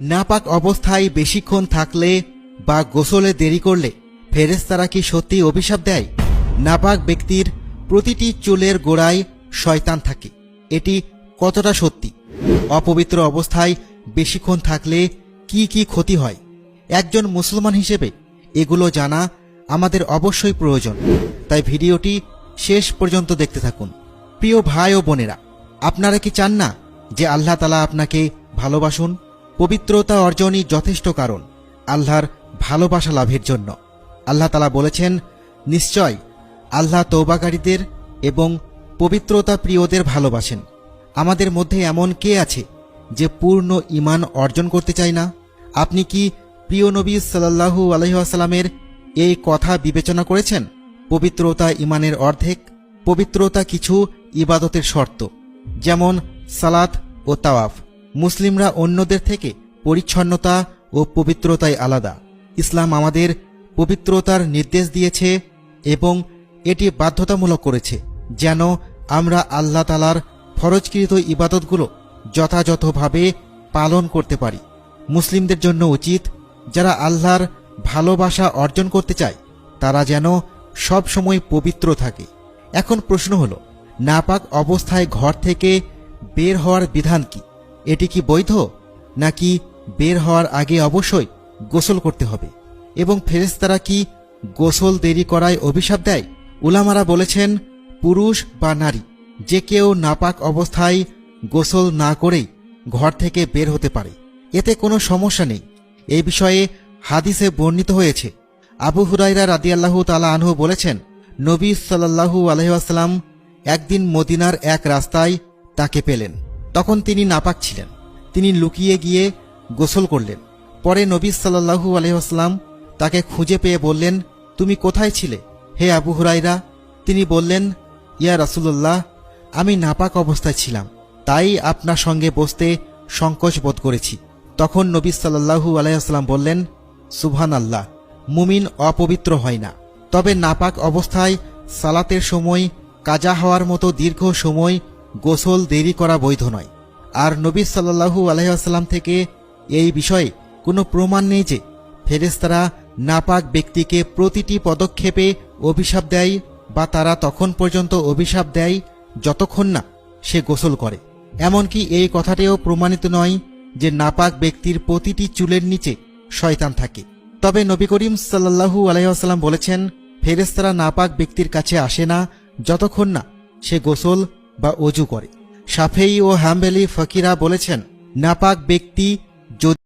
নাপাক অবস্থায় বেশিক্ষণ থাকলে বা গোসলে দেরি করলে ফেরেশতারা কি সত্যিই অভিশাপ দেয়? নাপাক ব্যক্তির প্রতিটি চুলের গোড়ায় শয়তান থাকে, এটি কতটা সত্যি? অপবিত্র অবস্থায় বেশিক্ষণ থাকলে কি কি ক্ষতি হয়? একজন মুসলমান হিসেবে এগুলো জানা আমাদের অবশ্যই প্রয়োজন, তাই ভিডিওটি শেষ পর্যন্ত দেখতে থাকুন। প্রিয় ভাই ও বোনেরা, আপনারা কি চান না যে আল্লাহ তাআলা আপনাকে ভালোবাসুন? পবিত্রতা অর্জনই যথেষ্ট কারণ আল্লাহর ভালোবাসা লাভের জন্য। আল্লাহ তাআলা বলেছেন, নিশ্চয় আল্লাহ তওবাকারীদের এবং পবিত্রতা প্রিয়দের ভালোবাসেন। আমাদের মধ্যে এমন কে আছে যে পূর্ণ ঈমান অর্জন করতে চায় না? আপনি কি প্রিয় নবী সাল্লাল্লাহু আলাইহি ওয়াসাল্লামের এই কথা বিবেচনা করেছেন? পবিত্রতা ঈমানের অর্ধেক। পবিত্রতা কিছু ইবাদতের শর্ত, যেমন সালাত ও তাওয়াফ। মুসলিমরা অন্যদের থেকে পরিচ্ছন্নতা ও পবিত্রতায় আলাদা। ইসলাম আমাদের পবিত্রতার নির্দেশ দিয়েছে এবং এটি বাধ্যতামূলক করেছে যেন আমরা আল্লাহ তাআলার ফরজকৃত ইবাদতগুলো যথাযথভাবে পালন করতে পারি। মুসলিমদের জন্য উচিত, যারা আল্লাহর ভালোবাসা অর্জন করতে চায় তারা যেন সব সময় পবিত্র থাকে। এখন প্রশ্ন হল, নাপাক অবস্থায় ঘর থেকে বের হওয়ার বিধান কি? এটি কি বৈধ, নাকি বের হওয়ার আগে অবশ্যই গোসল করতে হবে? এবং ফেরেশতারা কি গোসল দেরি করায় অভিশাপ দেয়? উলামারা বলেছেন, পুরুষ বা নারী যে কেউ নাপাক অবস্থায় গোসল না করেই ঘর থেকে বের হতে পারে, এতে কোনো সমস্যা নেই। এই বিষয়ে হাদিসে বর্ণিত হয়েছে, আবু হুরায়রা রাদিয়াল্লাহু তাআলা আনহু বলেছেন, নবী সাল্লাল্লাহু আলাইহি ওয়াসাল্লাম একদিন মদিনার এক রাস্তায় তাকে পেলেন। তখন তিনি নাপাক ছিলেন। তিনি লুকিয়ে গিয়ে গোসল করলেন। পরে নবী সাল্লাল্লাহু আলাইহি ওয়াসাল্লাম তাকে খুঁজে পেয়ে বললেন, তুমি কোথায় ছিলে হে আবু হুরায়রা? তিনি বললেন, ইয়া রাসূলুল্লাহ, আমি নাপাক অবস্থায় ছিলাম, তাই আপনার সঙ্গে বসতে সংকোচ বোধ করেছি। তখন নবী সাল্লাল্লাহু আলাইহি ওয়াসাল্লাম বললেন, সুবহানাল্লাহ, মুমিন অপবিত্র হয় না। তবে নাপাক অবস্থায় সালাতের সময় কাজা হওয়ার মতো দীর্ঘ সময় গোসল দেরি করা বৈধ নয়। আর নবী সাল্লাল্লাহু আলাইহি ওয়াসাল্লাম থেকে এই বিষয়ে কোনো প্রমাণ নেই যে ফেরেশতারা নাপাক ব্যক্তিকে প্রতিটি পদক্ষেপে অভিশাপ দেয়, বা তারা তখন পর্যন্ত অভিশাপ দেয় যতক্ষণ না সে গোসল করে। এমনকি এই কথাটিও প্রমাণিত নয় যে নাপাক ব্যক্তির প্রতিটি চুলের নিচে শয়তান থাকে। তবে নবী করিম সাল্লাল্লাহু আলাইহি ওয়াসাল্লাম বলেছেন, ফেরেশতারা নাপাক ব্যক্তির কাছে আসে না যতক্ষণ না সে গোসল বা ওযু করে। শাফেঈ ও হাম্বলী ফকিরা বলেছেন, নাপাক ব্যক্তি যদি